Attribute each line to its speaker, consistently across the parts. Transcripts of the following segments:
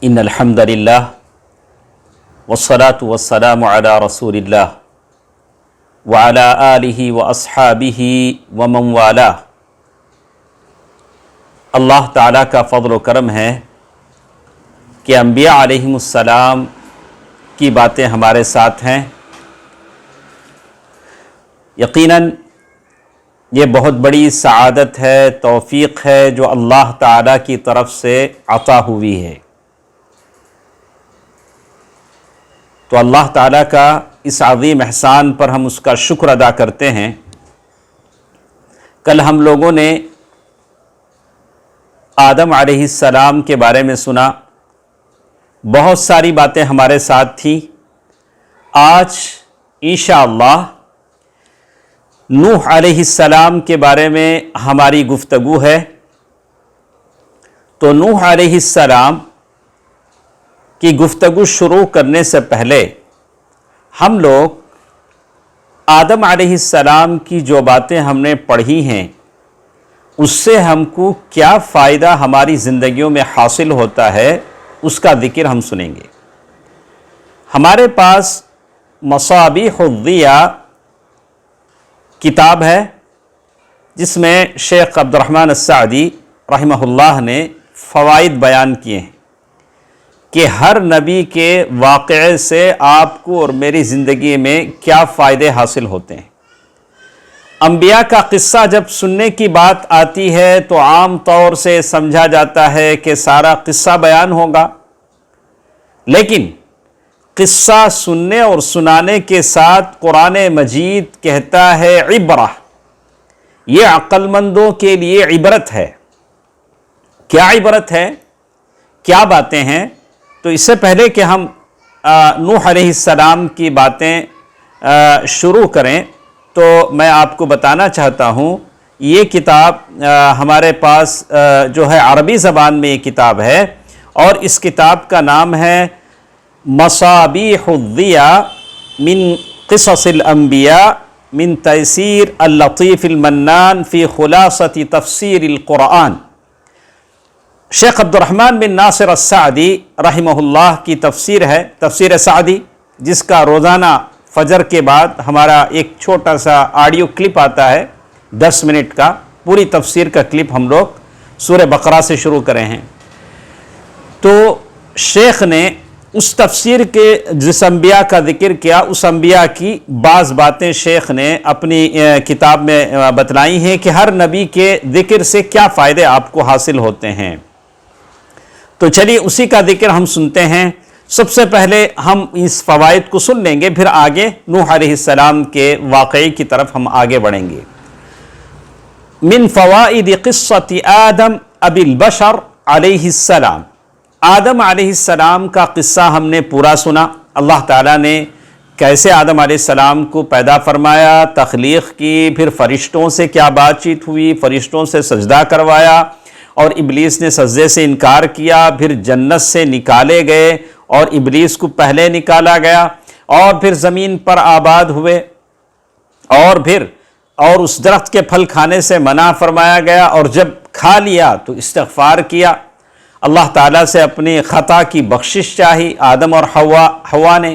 Speaker 1: ان الحمد للہ والصلاة والسلام علی رسول اللہ وعلی آلہ واصحابہ ومن والہ۔ اللہ تعالیٰ کا فضل و کرم ہے کہ انبیاء علیہم السلام کی باتیں ہمارے ساتھ ہیں۔ یقیناً یہ بہت بڑی سعادت ہے، توفیق ہے جو اللہ تعالیٰ کی طرف سے عطا ہوئی ہے۔ تو اللہ تعالیٰ کا اس عظیم احسان پر ہم اس کا شکر ادا کرتے ہیں۔ کل ہم لوگوں نے آدم علیہ السلام کے بارے میں سنا، بہت ساری باتیں ہمارے ساتھ تھیں۔ آج انشاءاللہ نوح علیہ السلام کے بارے میں ہماری گفتگو ہے۔ تو نوح علیہ السلام کی گفتگو شروع کرنے سے پہلے ہم لوگ آدم علیہ السلام کی جو باتیں ہم نے پڑھی ہیں اس سے ہم کو کیا فائدہ ہماری زندگیوں میں حاصل ہوتا ہے اس کا ذکر ہم سنیں گے۔ ہمارے پاس مصابیح الضیاء کتاب ہے جس میں شیخ عبد الرحمن السعدی رحمہ اللہ نے فوائد بیان کیے ہیں کہ ہر نبی کے واقعے سے آپ کو اور میری زندگی میں کیا فائدے حاصل ہوتے ہیں۔ انبیاء کا قصہ جب سننے کی بات آتی ہے تو عام طور سے سمجھا جاتا ہے کہ سارا قصہ بیان ہوگا، لیکن قصہ سننے اور سنانے کے ساتھ قرآن مجید کہتا ہے عبرہ، یہ عقل مندوں کے لیے عبرت ہے۔ کیا عبرت ہے، کیا باتیں ہیں؟ تو اس سے پہلے کہ ہم نوح علیہ السلام کی باتیں شروع کریں تو میں آپ کو بتانا چاہتا ہوں یہ کتاب ہمارے پاس جو ہے عربی زبان میں یہ کتاب ہے، اور اس کتاب کا نام ہے مصابیح الضیاء من قصص الانبیاء من تیسیر اللطیف المنان فی خلاصۃ تفسیر القرآن۔ شیخ عبد الرحمن بن ناصر السعدی رحمہ اللہ کی تفسیر ہے، تفسیر سعدی، جس کا روزانہ فجر کے بعد ہمارا ایک چھوٹا سا آڈیو کلپ آتا ہے 10 منٹ کا، پوری تفسیر کا کلپ ہم لوگ سورہ بقرہ سے شروع کرے ہیں۔ تو شیخ نے اس تفسیر کے جس انبیاء کا ذکر کیا، اس انبیاء کی بعض باتیں شیخ نے اپنی کتاب میں بتلائی ہیں کہ ہر نبی کے ذکر سے کیا فائدے آپ کو حاصل ہوتے ہیں۔ تو چلیے اسی کا ذکر ہم سنتے ہیں۔ سب سے پہلے ہم اس فوائد کو سن لیں گے، پھر آگے نوح علیہ السلام کے واقعے کی طرف ہم آگے بڑھیں گے۔ من فوائد قصۃ آدم ابی البشر علیہ السلام، آدم علیہ السلام کا قصہ ہم نے پورا سنا۔ اللہ تعالیٰ نے کیسے آدم علیہ السلام کو پیدا فرمایا، تخلیق کی، پھر فرشتوں سے کیا بات چیت ہوئی، فرشتوں سے سجدہ کروایا اور ابلیس نے سجدے سے انکار کیا، پھر جنت سے نکالے گئے اور ابلیس کو پہلے نکالا گیا، اور پھر زمین پر آباد ہوئے، اور اس درخت کے پھل کھانے سے منع فرمایا گیا، اور جب کھا لیا تو استغفار کیا، اللہ تعالیٰ سے اپنی خطا کی بخشش چاہی آدم اور حوا نے،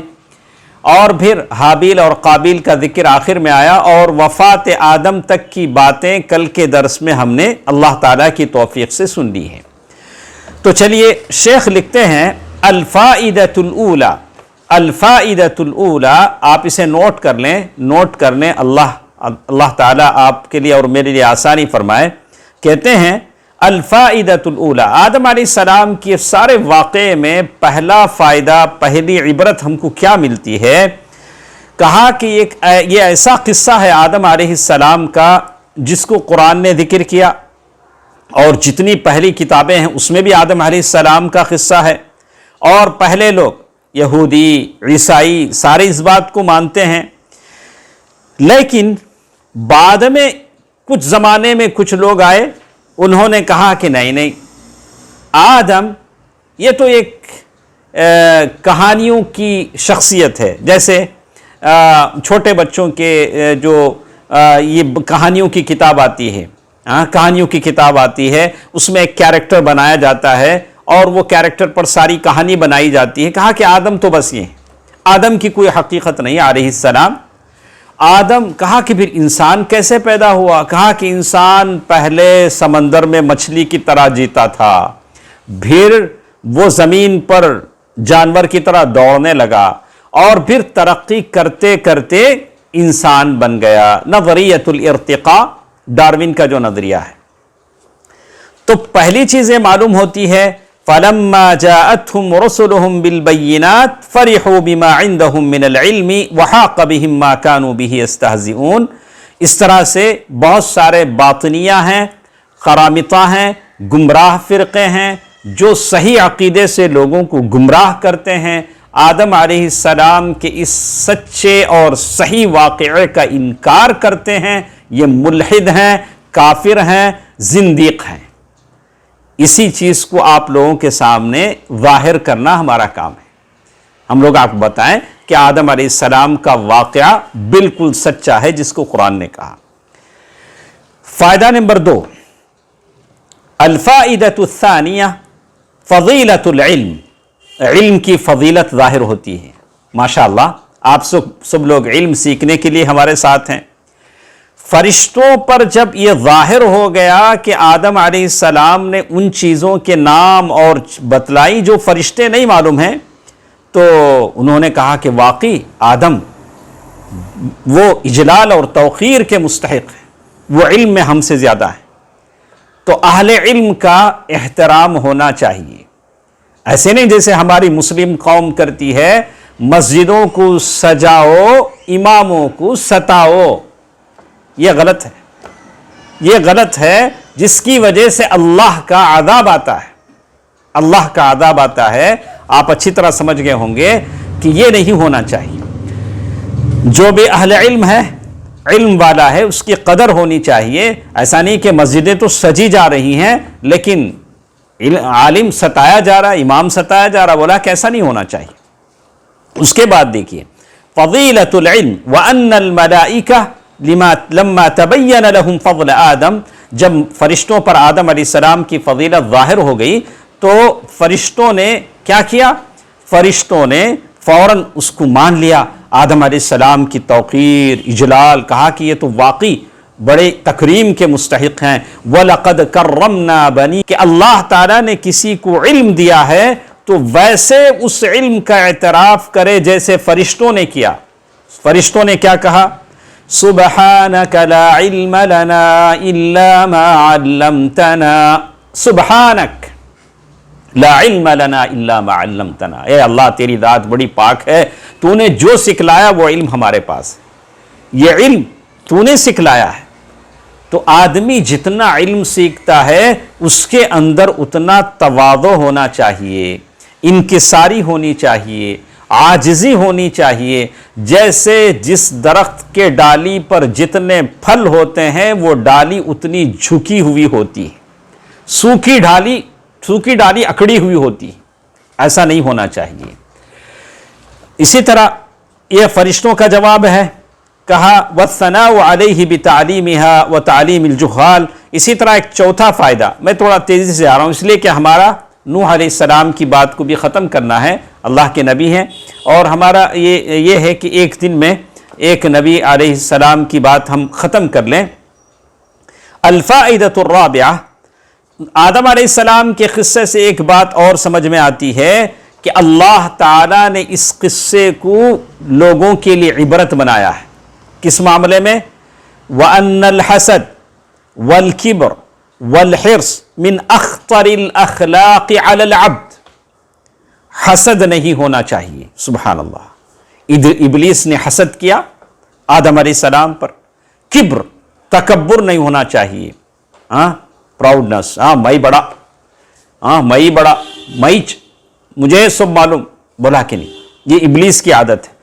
Speaker 1: اور پھر حابیل اور قابیل کا ذکر آخر میں آیا، اور وفات آدم تک کی باتیں کل کے درس میں ہم نے اللہ تعالیٰ کی توفیق سے سن لی ہیں۔ تو چلیے شیخ لکھتے ہیں الفائدۃ الاولی، الفائدۃ الاولی، آپ اسے نوٹ کر لیں، اللہ تعالیٰ آپ کے لیے اور میرے لیے آسانی فرمائے۔ کہتے ہیں الفائدۃ الاولی، آدم علیہ السلام کے سارے واقعے میں پہلا فائدہ، پہلی عبرت ہم کو کیا ملتی ہے؟ کہا کہ یہ ایسا قصہ ہے آدم علیہ السلام کا جس کو قرآن نے ذکر کیا، اور جتنی پہلی کتابیں ہیں اس میں بھی آدم علیہ السلام کا قصہ ہے، اور پہلے لوگ یہودی، عیسائی سارے اس بات کو مانتے ہیں، لیکن بعد میں کچھ زمانے میں کچھ لوگ آئے، انہوں نے کہا کہ نہیں، آدم یہ تو ایک کہانیوں کی شخصیت ہے، جیسے چھوٹے بچوں کے جو یہ کہانیوں کی کتاب آتی ہے، کہانیوں کی کتاب آتی ہے، اس میں ایک کیریکٹر بنایا جاتا ہے اور وہ کیریکٹر پر ساری کہانی بنائی جاتی ہے. کہا کہ آدم تو بس یہ ہے، آدم کی کوئی حقیقت نہیں علیہ السلام. آدم کہا کہ پھر انسان کیسے پیدا ہوا؟ کہا کہ انسان پہلے سمندر میں مچھلی کی طرح جیتا تھا، پھر وہ زمین پر جانور کی طرح دوڑنے لگا، اور پھر ترقی کرتے کرتے انسان بن گیا. نظریۃ الارتقاء، ڈاروین کا جو نظریہ ہے. تو پہلی چیزیں معلوم ہوتی ہے فَلَمَّا جَاءَتْهُمْ رُسُلُهُمْ بِالْبَيِّنَاتِ فَرِحُوا بِمَا عِنْدَهُمْ مِنَ الْعِلْمِ وَحَاقَ بِهِمْ مَا كَانُوا بِهِ يَسْتَهْزِئُونَ. اس طرح سے بہت سارے باطنیہ ہیں، قرامطہ ہیں، گمراہ فرقے ہیں جو صحیح عقیدے سے لوگوں کو گمراہ کرتے ہیں. آدم علیہ السلام کے اس سچے اور صحیح واقعے کا انکار کرتے ہیں. یہ ملحد ہیں، کافر ہیں، زندیق ہیں. اسی چیز کو آپ لوگوں کے سامنے ظاہر کرنا ہمارا کام ہے. ہم لوگ آپ کو بتائیں کہ آدم علیہ السلام کا واقعہ بالکل سچا ہے جس کو قرآن نے کہا. فائدہ نمبر 2، الفائدۃ الثانیہ فضیلۃ العلم. علم کی فضیلت ظاہر ہوتی ہے. ماشاءاللہ آپ سب لوگ علم سیکھنے کے لیے ہمارے ساتھ ہیں. فرشتوں پر جب یہ ظاہر ہو گیا کہ آدم علیہ السلام نے ان چیزوں کے نام اور بتلائی جو فرشتے نہیں معلوم ہیں، تو انہوں نے کہا کہ واقعی آدم وہ اجلال اور توقیر کے مستحق ہے، وہ علم میں ہم سے زیادہ ہے. تو اہل علم کا احترام ہونا چاہیے. ایسے نہیں جیسے ہماری مسلم قوم کرتی ہے، مسجدوں کو سجاؤ، اماموں کو ستاؤ. یہ غلط ہے، یہ غلط ہے، جس کی وجہ سے اللہ کا عذاب آتا ہے. اللہ کا عذاب آتا ہے. آپ اچھی طرح سمجھ گئے ہوں گے کہ یہ نہیں ہونا چاہیے. جو بھی اہل علم ہے، علم والا ہے، اس کی قدر ہونی چاہیے. ایسا نہیں کہ مسجدیں تو سجی جا رہی ہیں لیکن عالم ستایا جا رہا، امام ستایا جا رہا، بولا کہ ایسا نہیں ہونا چاہیے. اس کے بعد دیکھیے فضیلۃ العلم وان الملائکہ لما تبین لهم فضل آدم. جب فرشتوں پر آدم علیہ السلام کی فضیلت ظاہر ہو گئی تو فرشتوں نے کیا کیا؟ فرشتوں نے فوراً اس کو مان لیا. آدم علیہ السلام کی توقیر، اجلال، کہا کہ یہ تو واقعی بڑے تکریم کے مستحق ہیں. وَلَقَدْ كَرَّمْنَا بَنِي، کہ اللہ تعالیٰ نے کسی کو علم دیا ہے تو ویسے اس علم کا اعتراف کرے جیسے فرشتوں نے کیا. فرشتوں نے کیا کہا؟ سبحانک لا علم لنا الا ما علمتنا، سبحانک لا علم لنا الا ما علمتنا. اے اللہ تیری ذات بڑی پاک ہے، تو نے جو سکھلایا وہ علم ہمارے پاس ہے، یہ علم تو نے سکھلایا ہے. تو آدمی جتنا علم سیکھتا ہے اس کے اندر اتنا تواضع ہونا چاہیے، انکساری ہونی چاہیے، عاجزی ہونی چاہیے. جیسے جس درخت کے ڈالی پر جتنے پھل ہوتے ہیں وہ ڈالی اتنی جھکی ہوئی ہوتی ہے، سوکھی ڈالی اکڑی ہوئی ہوتی ہے. ایسا نہیں ہونا چاہیے. اسی طرح یہ فرشتوں کا جواب ہے. کہا وَالثَّنَاءُ عَلَيْهِ بِتَعْلِيمِهَا وَتَعْلِيمِ الْجُهَّالِ. اسی طرح ایک چوتھا فائدہ، میں تھوڑا تیزی سے آ رہا ہوں اس لیے کہ ہمارا نوح علیہ السلام کی بات کو بھی ختم کرنا ہے. اللہ کے نبی ہیں اور ہمارا یہ ہے کہ ایک دن میں ایک نبی علیہ السلام کی بات ہم ختم کر لیں. الفائدۃ الرابعہ، آدم علیہ السلام کے قصے سے ایک بات اور سمجھ میں آتی ہے کہ اللہ تعالیٰ نے اس قصے کو لوگوں کے لیے عبرت بنایا ہے. کس معاملے میں؟ وَأَنَّ الْحَسَدَ وَالْكِبْرَ وَالْحِرْصَ مِنْ أَخْطَرِ الْأَخْلَاقِ عَلَى الْعَبْدِ. حسد نہیں ہونا چاہیے. سبحان اللہ. ابلیس نے حسد کیا آدم علیہ السلام پر. کبر، تکبر نہیں ہونا چاہیے. پراؤڈنس، میں بڑا، مجھے سب معلوم، بولا کہ نہیں. یہ ابلیس کی عادت ہے.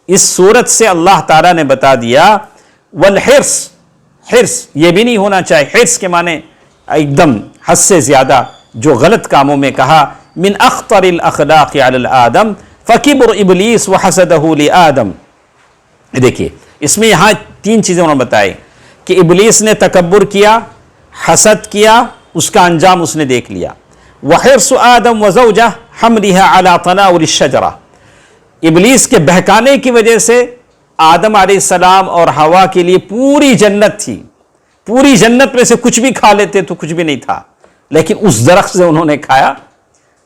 Speaker 1: اس صورت سے اللہ تعالیٰ نے بتا دیا والحرص، حرص یہ بھی نہیں ہونا چاہیے. حرص کے معنی ایک دم حد سے زیادہ، جو غلط کاموں میں کہا من اخطر الاخلاق علی آدم فکبر ابلیس وحسدہ لآدم. دیکھیے اس میں یہاں تین چیزیں انہوں نے بتائی کہ ابلیس نے تکبر کیا، حسد کیا، اس کا انجام اس نے دیکھ لیا. وحرص آدم وزوجہ حملها على تناول الشجرہ، ابلیس کے بہکانے کی وجہ سے آدم علیہ السلام اور حوا کے لیے پوری جنت تھی، پوری جنت میں سے کچھ بھی کھا لیتے تو کچھ بھی نہیں تھا، لیکن اس درخت سے انہوں نے کھایا،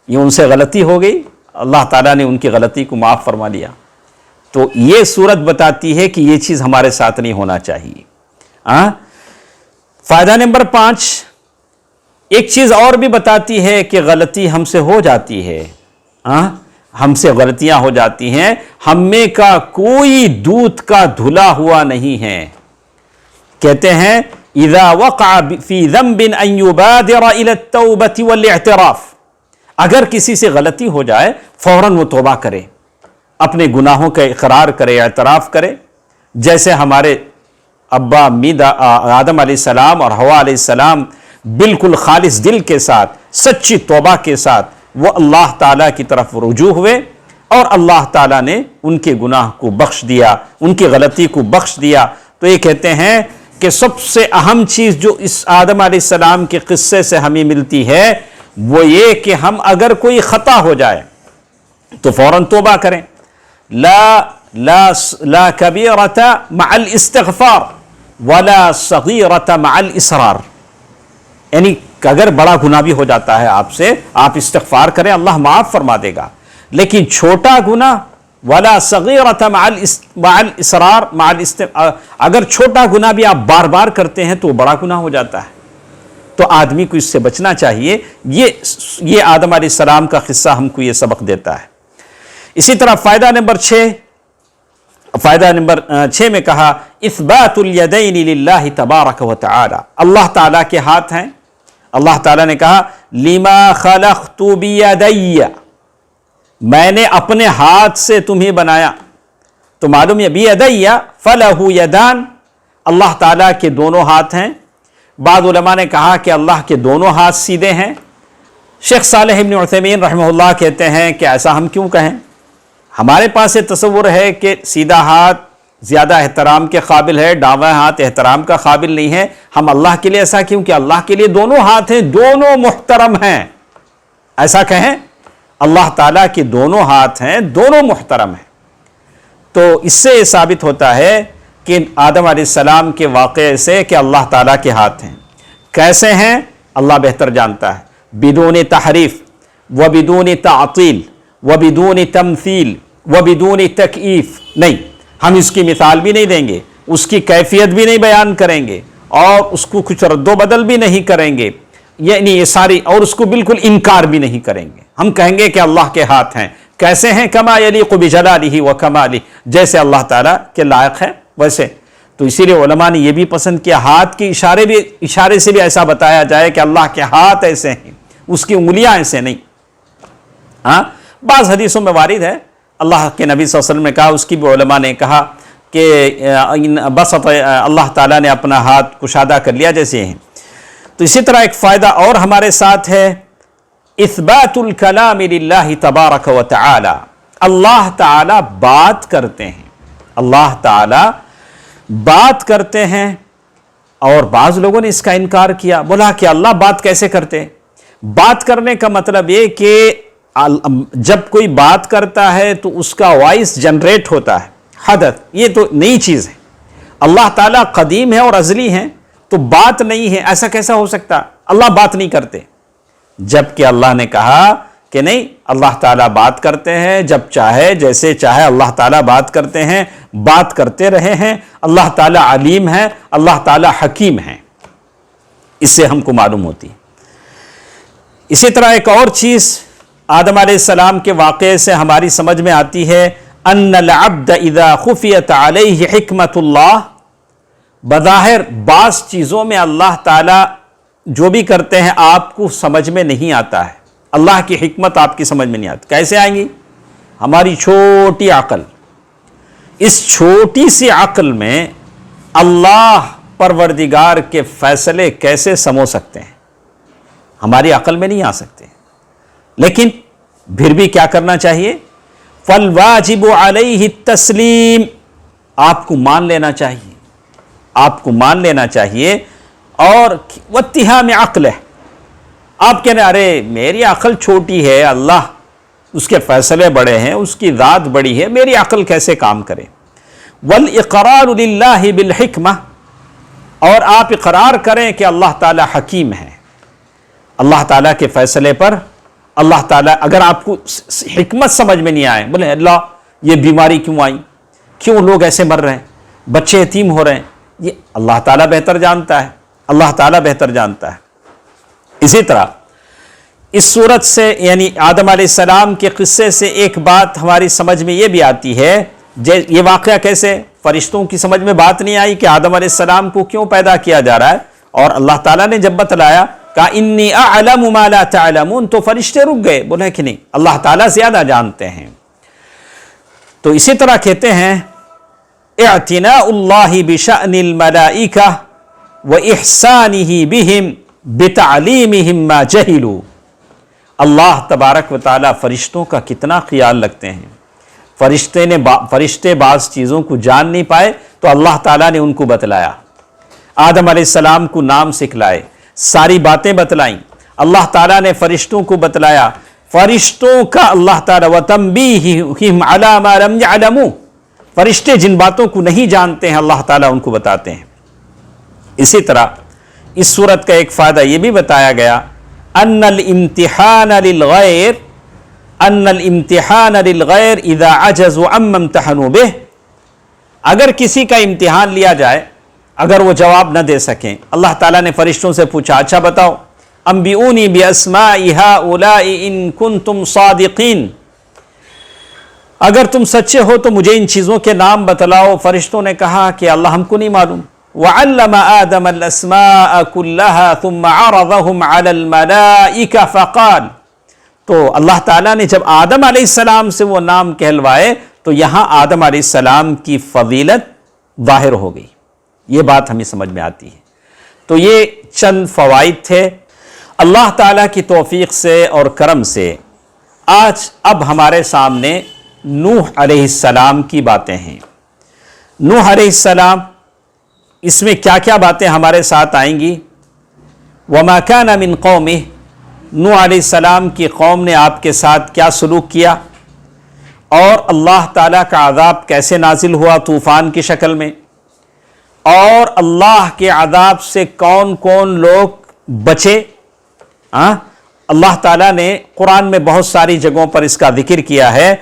Speaker 1: یہ ان سے غلطی ہو گئی، اللہ تعالیٰ نے ان کی غلطی کو معاف فرما لیا۔ تو یہ صورت بتاتی ہے کہ یہ چیز ہمارے ساتھ نہیں ہونا چاہیے۔ فائدہ نمبر 5، ایک چیز اور بھی بتاتی ہے کہ غلطی ہم سے ہو جاتی ہے، ہم سے غلطیاں ہو جاتی ہیں، ہم میں کا کوئی دودھ کا دھلا ہوا نہیں ہے۔ کہتے ہیں اذا وقع فی ذنب ان یبادر الى التوبة والاعتراف، اگر کسی سے غلطی ہو جائے فوراً وہ توبہ کرے، اپنے گناہوں کا اقرار کرے، اعتراف کرے، جیسے ہمارے ابا امی آدم علیہ السلام اور حوا علیہ السلام بالکل خالص دل کے ساتھ، سچی توبہ کے ساتھ وہ اللہ تعالیٰ کی طرف رجوع ہوئے اور اللہ تعالیٰ نے ان کے گناہ کو بخش دیا، ان کی غلطی کو بخش دیا۔ تو یہ کہتے ہیں کہ سب سے اہم چیز جو اس آدم علیہ السلام کے قصے سے ہمیں ملتی ہے وہ یہ کہ ہم اگر کوئی خطا ہو جائے تو فوراً توبہ کریں۔ لا کبیرۃ مع الاستغفار ولا صغیرۃ مع الاصرار، یعنی کہ اگر بڑا گناہ بھی ہو جاتا ہے آپ سے، آپ استغفار کریں، اللہ معاف فرما دے گا، لیکن چھوٹا گناہ ولا صغیرۃ مع الاصرار اگر چھوٹا گناہ بھی آپ بار بار کرتے ہیں تو وہ بڑا گناہ ہو جاتا ہے۔ تو آدمی کو اس سے بچنا چاہیے۔ یہ آدم علیہ السلام کا قصہ ہم کو یہ سبق دیتا ہے۔ اسی طرح فائدہ نمبر 6 میں کہا اثبات الیدین للہ تبارک و تعالی، اللہ تعالیٰ کے ہاتھ ہیں۔ اللہ تعالیٰ نے کہا لما خلقت بیدی، میں نے اپنے ہاتھ سے تمہیں بنایا۔ تو معلوم ہے بیدی فلہ یدان، اللہ تعالیٰ کے دونوں ہاتھ ہیں۔ بعض علماء نے کہا کہ اللہ کے دونوں ہاتھ سیدھے ہیں۔ شیخ صالح ابن عثیمین رحمہ اللہ کہتے ہیں کہ ایسا ہم کیوں کہیں، ہمارے پاس یہ تصور ہے کہ سیدھا ہاتھ زیادہ احترام کے قابل ہے، داواں ہاتھ احترام کا قابل نہیں ہے۔ ہم اللہ کے لیے ایسا کیوں کہ اللہ کے لیے دونوں ہاتھ ہیں، دونوں محترم ہیں، ایسا کہیں اللہ تعالیٰ کے دونوں ہاتھ ہیں، دونوں محترم ہیں۔ تو اس سے یہ ثابت ہوتا ہے کہ آدم علیہ السلام کے واقعے سے کہ اللہ تعالیٰ کے ہاتھ ہیں۔ کیسے ہیں اللہ بہتر جانتا ہے، بدون تحریف و بدون تعطیل و بدون تمثیل و بدون تکییف، نہیں، ہم اس کی مثال بھی نہیں دیں گے، اس کی کیفیت بھی نہیں بیان کریں گے، اور اس کو کچھ رد و بدل بھی نہیں کریں گے، یعنی یہ ساری، اور اس کو بالکل انکار بھی نہیں کریں گے۔ ہم کہیں گے کہ اللہ کے ہاتھ ہیں، کیسے ہیں، کما یلیق بجلالہ و کمالہ، جیسے اللہ تعالیٰ کے لائق ہے ویسے۔ تو اسی لیے علماء نے یہ بھی پسند کیا ہاتھ کے اشارے سے بھی ایسا بتایا جائے کہ اللہ کے ہاتھ ایسے ہیں، اس کی انگلیاں ایسے نہیں۔ بعض حدیثوں میں وارد ہے، اللہ کے نبی صلی اللہ علیہ وسلم نے کہا، اس کی بھی علماء نے کہا کہ بسط، اللہ تعالیٰ نے اپنا ہاتھ کشادہ کر لیا جیسے ہیں۔ تو اسی طرح ایک فائدہ اور ہمارے ساتھ ہے، اثبات الکلام للہ تبارک و تعالی، اللہ تعالیٰ بات کرتے ہیں، اللہ تعالیٰ بات کرتے ہیں۔ اور بعض لوگوں نے اس کا انکار کیا، بولا کہ اللہ بات کیسے کرتے؟ بات کرنے کا مطلب یہ کہ جب کوئی بات کرتا ہے تو اس کا وائس جنریٹ ہوتا ہے، حدث، یہ تو نئی چیز ہے۔ اللہ تعالیٰ قدیم ہے اور ازلی ہیں، تو بات نہیں ہے، ایسا کیسا ہو سکتا؟ اللہ بات نہیں کرتے، جبکہ اللہ نے کہا کہ نہیں، اللہ تعالیٰ بات کرتے ہیں، جب چاہے جیسے چاہے اللہ تعالیٰ بات کرتے ہیں، بات کرتے رہے ہیں۔ اللہ تعالیٰ علیم ہے، اللہ تعالیٰ حکیم ہے، اس سے ہم کو معلوم ہوتی ہے۔ اسی طرح ایک اور چیز آدم علیہ السلام کے واقعے سے ہماری سمجھ میں آتی ہے، ان العبد اذا خفیت علیہ حکمت اللہ، بظاہر بعض چیزوں میں اللہ تعالیٰ جو بھی کرتے ہیں آپ کو سمجھ میں نہیں آتا ہے، اللہ کی حکمت آپ کی سمجھ میں نہیں آتی۔ کیسے آئیں گی؟ ہماری چھوٹی عقل، اس چھوٹی سی عقل میں اللہ پروردگار کے فیصلے کیسے سمو سکتے ہیں؟ ہماری عقل میں نہیں آ سکتے، لیکن پھر بھی کیا کرنا چاہیے؟ فالواجب علیہ التسلیم، آپ کو مان لینا چاہیے، آپ کو مان لینا چاہیے، اور واتہام عقلہ، آپ کہنے ارے میری عقل چھوٹی ہے، اللہ اس کے فیصلے بڑے ہیں، اس کی ذات بڑی ہے، میری عقل کیسے کام کرے؟ وَالْإِقْرَارُ لِلَّهِ بِالْحِكْمَةِ، اور آپ اقرار کریں کہ اللہ تعالی حکیم ہے، اللہ تعالیٰ کے فیصلے پر اللہ تعالیٰ، اگر آپ کو حکمت سمجھ میں نہیں آئے، بولے اللہ یہ بیماری کیوں آئی، کیوں لوگ ایسے مر رہے ہیں، بچے یتیم ہو رہے ہیں، یہ اللہ تعالیٰ بہتر جانتا ہے، اللہ تعالیٰ بہتر جانتا ہے۔ اسی طرح اس صورت سے یعنی آدم علیہ السلام کے قصے سے ایک بات ہماری سمجھ میں یہ بھی آتی ہے، یہ واقعہ کیسے فرشتوں کی سمجھ میں بات نہیں آئی کہ آدم علیہ السلام کو کیوں پیدا کیا جا رہا ہے، اور اللہ تعالیٰ نے جب بتلایا کہا انی اعلم ما لا تعلمون، تو فرشتے رک گئے، بولے کہ نہیں اللہ تعالیٰ زیادہ جانتے ہیں۔ تو اسی طرح کہتے ہیں اعتناء اللہ بشأن الملائکہ واحسانہ بہم بتعلیمہم ما جہلوا، اللہ تبارک و تعالیٰ فرشتوں کا کتنا خیال رکھتے ہیں۔ فرشتے بعض چیزوں کو جان نہیں پائے تو اللہ تعالیٰ نے ان کو بتلایا، آدم علیہ السلام کو نام سکھلائے، ساری باتیں بتلائیں، اللہ تعالیٰ نے فرشتوں کو بتلایا، فرشتوں کا اللہ تعالیٰ وَتَنْبِيهِهِمْ عَلَى مَا لَمْ يَعْلَمُوا، فرشتے جن باتوں کو نہیں جانتے ہیں اللہ تعالیٰ ان کو بتاتے ہیں۔ اسی طرح اس صورت کا ایک فائدہ یہ بھی بتایا گیا ان الامتحان للغیر اذا عجزوا عما امتحنوا به، اگر کسی کا امتحان لیا جائے اگر وہ جواب نہ دے سکیں، اللہ تعالیٰ نے فرشتوں سے پوچھا اچھا بتاؤ انبئونی باسماء هؤلاء ان کنتم صادقین، اگر تم سچے ہو تو مجھے ان چیزوں کے نام بتلاؤ۔ فرشتوں نے کہا کہ اللہ ہم کو نہیں معلوم۔ وعلم آدم الاسماء كلها ثم عرضهم على الملائکہ فقال، تو اللہ تعالیٰ نے جب آدم علیہ السلام سے وہ نام کہلوائے تو یہاں آدم علیہ السلام کی فضیلت ظاہر ہو گئی، یہ بات ہمیں سمجھ میں آتی ہے۔ تو یہ چند فوائد تھے اللہ تعالیٰ کی توفیق سے اور کرم سے۔ اب ہمارے سامنے نوح علیہ السلام کی باتیں ہیں۔ نوح علیہ السلام، اس میں کیا کیا باتیں ہمارے ساتھ آئیں گی؟ وما كان من قومه، نوح علیہ السلام کی قوم نے آپ کے ساتھ کیا سلوک کیا، اور اللہ تعالیٰ کا عذاب کیسے نازل ہوا طوفان کی شکل میں، اور اللہ کے عذاب سے کون کون لوگ بچے۔ اللہ تعالیٰ نے قرآن میں بہت ساری جگہوں پر اس کا ذکر کیا ہے،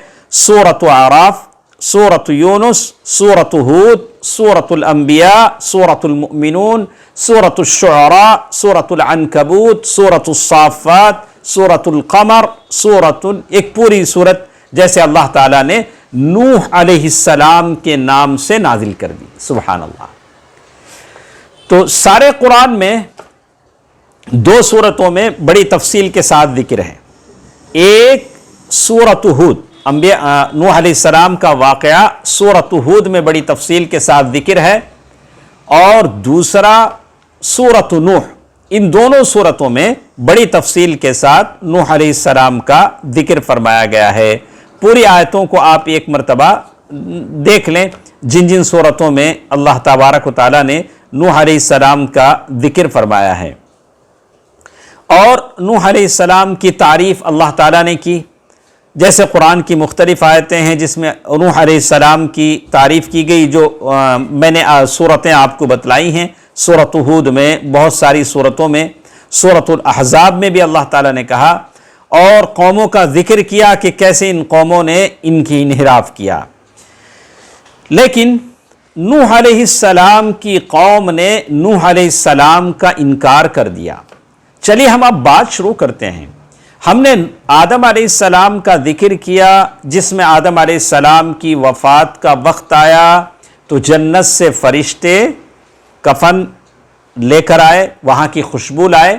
Speaker 1: سورۃ اعراف، سورۃ یونس، سورۃ ہود، سورۃ الانبیاء، سورۃ المؤمنون، سورۃ الشعراء، سورۃ العنکبوت، سورۃ الصافات، سورۃ القمر، ایک پوری سورت جیسے اللہ تعالیٰ نے نوح علیہ السلام کے نام سے نازل کر دی۔ سبحان اللہ۔ تو سارے قرآن میں دو صورتوں میں بڑی تفصیل کے ساتھ ذکر ہے، ایک سورۃ ہود، نوح علیہ السلام کا واقعہ سورۃ ہود میں بڑی تفصیل کے ساتھ ذکر ہے، اور دوسرا سورۃ نوح، ان دونوں صورتوں میں بڑی تفصیل کے ساتھ نوح علیہ السلام کا ذکر فرمایا گیا ہے۔ پوری آیتوں کو آپ ایک مرتبہ دیکھ لیں، جن جن صورتوں میں اللہ تبارک و تعالیٰ نے نوح علیہ السلام کا ذکر فرمایا ہے، اور نوح علیہ السلام کی تعریف اللہ تعالیٰ نے کی۔ جیسے قرآن کی مختلف آیتیں ہیں جس میں نوح علیہ السلام کی تعریف کی گئی، جو میں نے صورتیں آپ کو بتلائی ہیں، سورۃ ہود میں، بہت ساری صورتوں میں، سورۃ الاحزاب میں بھی اللہ تعالیٰ نے کہا، اور قوموں کا ذکر کیا کہ کیسے ان قوموں نے ان کی انحراف کیا۔ لیکن نوح علیہ السلام کی قوم نے نوح علیہ السلام کا انکار کر دیا۔ چلیے ہم اب بات شروع کرتے ہیں۔ ہم نے آدم علیہ السلام کا ذکر کیا، جس میں آدم علیہ السلام کی وفات کا وقت آیا تو جنت سے فرشتے کفن لے کر آئے، وہاں کی خوشبو لائے،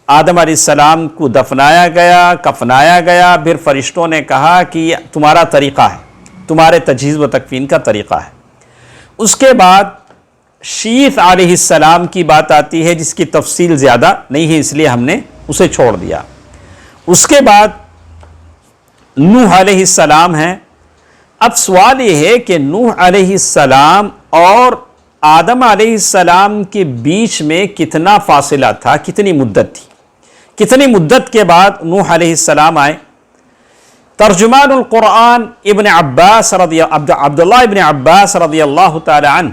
Speaker 1: آدم علیہ السلام کو دفنایا گیا، کفنایا گیا، پھر فرشتوں نے کہا کہ یہ تمہارا طریقہ ہے، تمہارے تجہیز و تکفین کا طریقہ ہے۔ اس کے بعد شیث علیہ السلام کی بات آتی ہے، جس کی تفصیل زیادہ نہیں ہے اس لیے ہم نے اسے چھوڑ دیا۔ اس کے بعد نوح علیہ السلام ہیں۔ اب سوال یہ ہے کہ نوح علیہ السلام اور آدم علیہ السلام کے بیچ میں کتنا فاصلہ تھا، کتنی مدت تھی؟ کتنی مدت کے بعد نوح علیہ السلام آئے؟ ترجمان القرآن عبداللہ ابن عباس رضی اللہ تعالی عنہ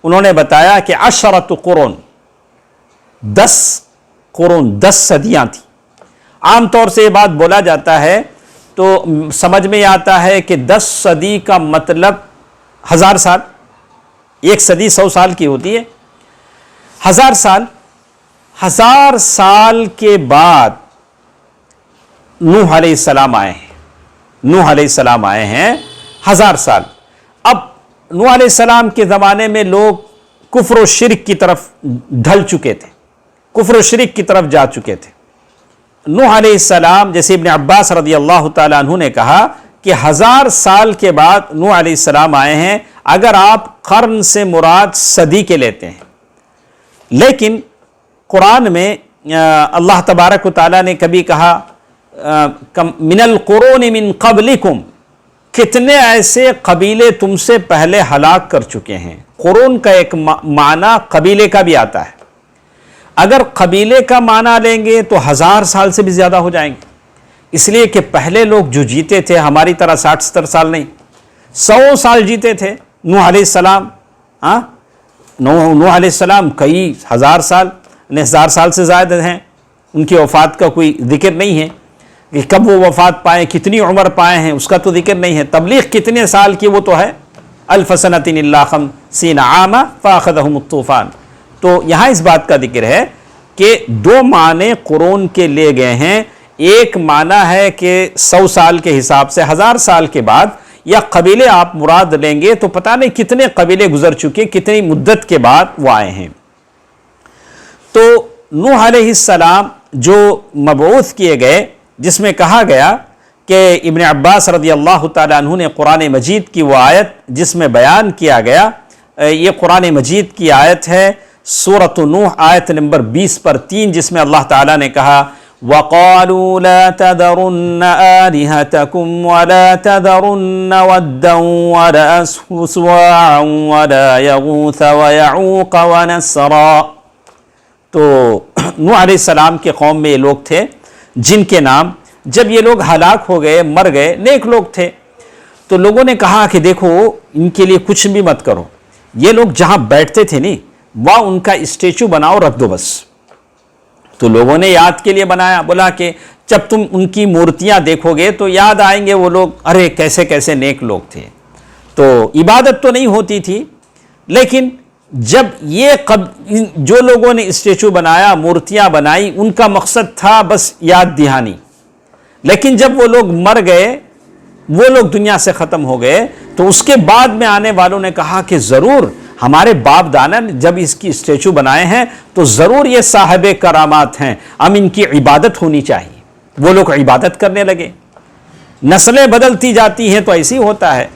Speaker 1: انہوں نے بتایا کہ 10 قرون، 10 قرون، 10 صدیاں تھیں۔ عام طور سے یہ بات بولا جاتا ہے تو سمجھ میں آتا ہے کہ 10 صدی کا مطلب 1000 سال، ایک صدی 100 سال کی ہوتی ہے، 1000 سال، 1000 سال کے بعد نوح علیہ السلام آئے ہیں، نوح علیہ السلام آئے ہیں 1000 سال۔ اب نوح علیہ السلام کے زمانے میں لوگ کفر و شرک کی طرف ڈھل چکے تھے، کفر و شرک کی طرف جا چکے تھے۔ نوح علیہ السلام، جیسے ابن عباس رضی اللہ تعالیٰ عنہ نے کہا کہ 1000 سال کے بعد نوح علیہ السلام آئے ہیں، اگر آپ قرن سے مراد صدی کے لیتے ہیں۔ لیکن قرآن میں اللہ تبارک و تعالیٰ نے کبھی کہا من القرون من قبلکم، کتنے ایسے قبیلے تم سے پہلے ہلاک کر چکے ہیں۔ قرون کا ایک معنی قبیلے کا بھی آتا ہے، اگر قبیلے کا معنی لیں گے تو 1000 سال سے بھی زیادہ ہو جائیں گے، اس لیے کہ پہلے لوگ جو جیتے تھے ہماری طرح 60-70 سال نہیں، 100 سال جیتے تھے۔ نوح علیہ السلام نوح علیہ السلام کئی 1000 سال، 1000 سال سے زائد ہیں، ان کی وفات کا کوئی ذکر نہیں ہے کہ کب وہ وفات پائے، کتنی عمر پائے ہیں، اس کا تو ذکر نہیں ہے۔ تبلیغ کتنے سال کی وہ تو ہے، 1000 سنۃ الا 50 عاما فاخذهم الطوفان۔ تو یہاں اس بات کا ذکر ہے کہ 2 معنی قرون کے لے گئے ہیں، ایک معنی ہے کہ 100 سال کے حساب سے 1000 سال کے بعد، یا قبیلے آپ مراد لیں گے تو پتہ نہیں کتنے قبیلے گزر چکے، کتنی مدت کے بعد وہ آئے ہیں۔ تو نوح علیہ السلام جو مبعوث کیے گئے، جس میں کہا گیا کہ ابن عباس رضی اللہ تعالیٰ عنہ نے قرآن مجید کی وہ آیت جس میں بیان کیا گیا، یہ قرآن مجید کی آیت ہے سورۃ نوح آیت نمبر 20 پر 3، جس میں اللہ تعالیٰ نے کہا وَقَالُوا لَا تَذَرُنَّ آلِهَتَكُمْ وَلَا تَذَرُنَّ وَدًّا وَلَا سُوَاعًا وَلَا يَغُوثَ وَيَعُوقَ وَنَسْرًا۔ تو نوح علیہ السلام کے قوم میں یہ لوگ تھے جن کے نام، جب یہ لوگ ہلاک ہو گئے، مر گئے، نیک لوگ تھے، تو لوگوں نے کہا کہ دیکھو ان کے لیے کچھ بھی مت کرو، یہ لوگ جہاں بیٹھتے تھے نہیں وہاں ان کا اسٹیچو بناؤ، رکھ دو بس۔ تو لوگوں نے یاد کے لیے بنایا، بولا کہ جب تم ان کی مورتیاں دیکھو گے تو یاد آئیں گے وہ لوگ، ارے کیسے کیسے نیک لوگ تھے۔ تو عبادت تو نہیں ہوتی تھی، لیکن جب یہ جو لوگوں نے اسٹیچو بنایا، مورتیاں بنائی، ان کا مقصد تھا بس یاد دہانی، لیکن جب وہ لوگ مر گئے، وہ لوگ دنیا سے ختم ہو گئے، تو اس کے بعد میں آنے والوں نے کہا کہ ضرور ہمارے باپ دادا نے جب اس کی اسٹیچو بنائے ہیں تو ضرور یہ صاحب کرامات ہیں، ہم ان کی عبادت ہونی چاہیے۔ وہ لوگ عبادت کرنے لگے۔ نسلیں بدلتی جاتی ہیں تو ایسی ہوتا ہے،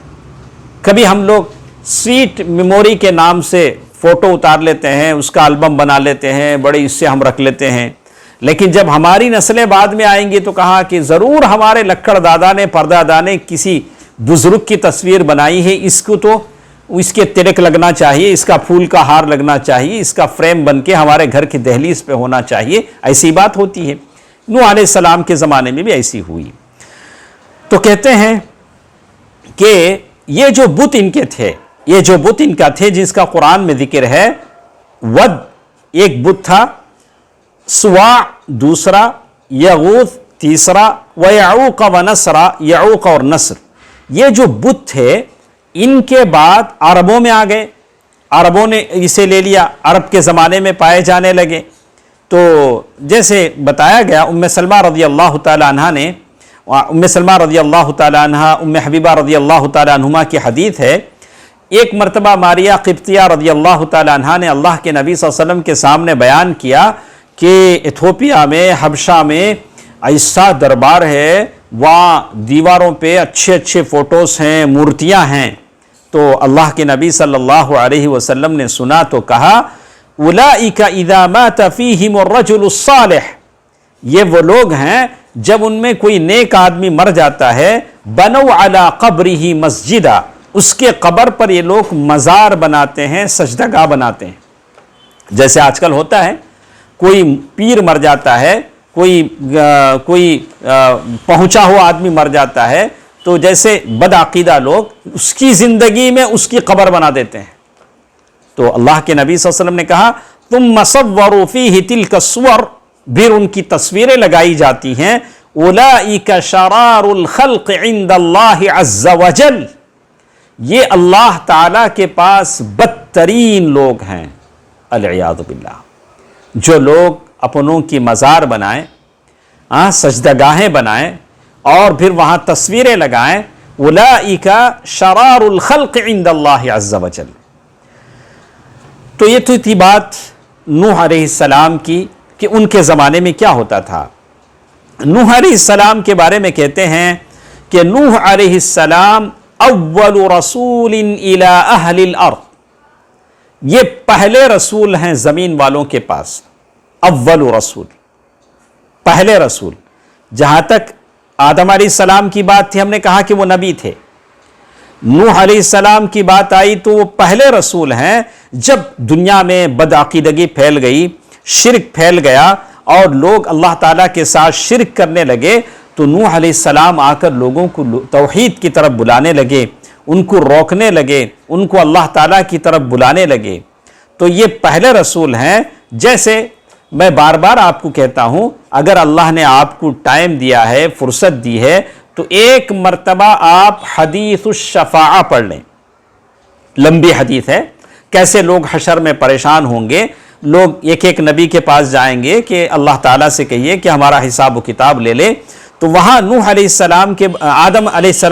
Speaker 1: کبھی ہم لوگ سویٹ میموری کے نام سے فوٹو اتار لیتے ہیں، اس کا البم بنا لیتے ہیں، بڑے اس سے ہم رکھ لیتے ہیں، لیکن جب ہماری نسلیں بعد میں آئیں گی تو کہا کہ ضرور ہمارے لکڑ دادا نے، پردادا نے کسی بزرگ کی تصویر بنائی ہے، اس کو تو اس کے تلک لگنا چاہیے، اس کا پھول کا ہار لگنا چاہیے، اس کا فریم بن کے ہمارے گھر کی دہلیز پہ ہونا چاہیے، ایسی بات ہوتی ہے۔ نوح علیہ السلام کے زمانے میں بھی ایسی ہوئی۔ تو کہتے ہیں کہ یہ جو بت ان کے تھے، یہ جو بت ان کا تھے جس کا قرآن میں ذکر ہے، ود ایک بت تھا، سواع دوسرا، یغوث تیسرا، ویعوق ونسرا، یعوق اور نصر، یہ جو بت تھے ان کے بعد عربوں میں آ گئے، عربوں نے اسے لے لیا، عرب کے زمانے میں پائے جانے لگے۔ تو جیسے بتایا گیا ام سلمہ رضی اللہ تعالی عنہ نے، ام سلمہ رضی اللہ تعالی عنہ، ام حبیبہ رضی اللہ تعالی عنہما کی حدیث ہے، ایک مرتبہ ماریہ قبطیہ رضی اللہ تعالی عنہ نے اللہ کے نبی صلی اللہ علیہ وسلم کے سامنے بیان کیا کہ ایتھوپیا میں، حبشہ میں ایسا دربار ہے، وہاں دیواروں پہ اچھے اچھے فوٹوز ہیں، مورتیاں ہیں۔ تو اللہ کے نبی صلی اللہ علیہ وسلم نے سنا تو کہا اولئک اذا مات فیہم الرجل الصالح، یہ وہ لوگ ہیں جب ان میں کوئی نیک آدمی مر جاتا ہے، بنوا علی قبرہ مسجدا، اس کے قبر پر یہ لوگ مزار بناتے ہیں، سجدہ گاہ بناتے ہیں۔ جیسے آج کل ہوتا ہے، کوئی پیر مر جاتا ہے، کوئی پہنچا ہوا آدمی مر جاتا ہے تو جیسے بدعقیدہ لوگ اس کی زندگی میں اس کی قبر بنا دیتے ہیں. تو اللہ کے نبی صلی اللہ علیہ وسلم نے کہا تم صوروا فیہ تلک الصور، پھر ان کی تصویریں لگائی جاتی ہیں. اولئک شرار الخلق عند اللہ عز وجل، یہ اللہ تعالی کے پاس بدترین لوگ ہیں. العیاذ باللہ. جو لوگ اپنوں کی مزار بنائیں، سجدہ گاہیں بنائیں اور پھر وہاں تصویریں لگائیں، اولئک شرار الخلق عند اللہ عز وجل. تو یہ تو تھی بات نوح علیہ السلام کی کہ ان کے زمانے میں کیا ہوتا تھا. نوح علیہ السلام کے بارے میں کہتے ہیں کہ نوح علیہ السلام اول رسول الی اہل الارض، یہ پہلے رسول ہیں زمین والوں کے پاس. اول رسول، پہلے رسول. جہاں تک آدم علیہ السلام کی بات تھی ہم نے کہا کہ وہ نبی تھے. نوح علیہ السلام کی بات آئی تو وہ پہلے رسول ہیں. جب دنیا میں بدعقیدگی پھیل گئی، شرک پھیل گیا اور لوگ اللہ تعالیٰ کے ساتھ شرک کرنے لگے تو نوح علیہ السلام آ کر لوگوں کو توحید کی طرف بلانے لگے، ان کو روکنے لگے، ان کو اللہ تعالیٰ کی طرف بلانے لگے. تو یہ پہلے رسول ہیں. جیسے میں بار بار آپ کو کہتا ہوں، اگر اللہ نے آپ کو ٹائم دیا ہے، فرصت دی ہے، تو ایک مرتبہ آپ حدیث الشفاعہ پڑھ لیں. لمبی حدیث ہے، کیسے لوگ حشر میں پریشان ہوں گے. لوگ ایک ایک نبی کے پاس جائیں گے کہ اللہ تعالیٰ سے کہیے کہ ہمارا حساب و کتاب لے لے. تو وہاں نوح علیہ السلام کے آدم علیہ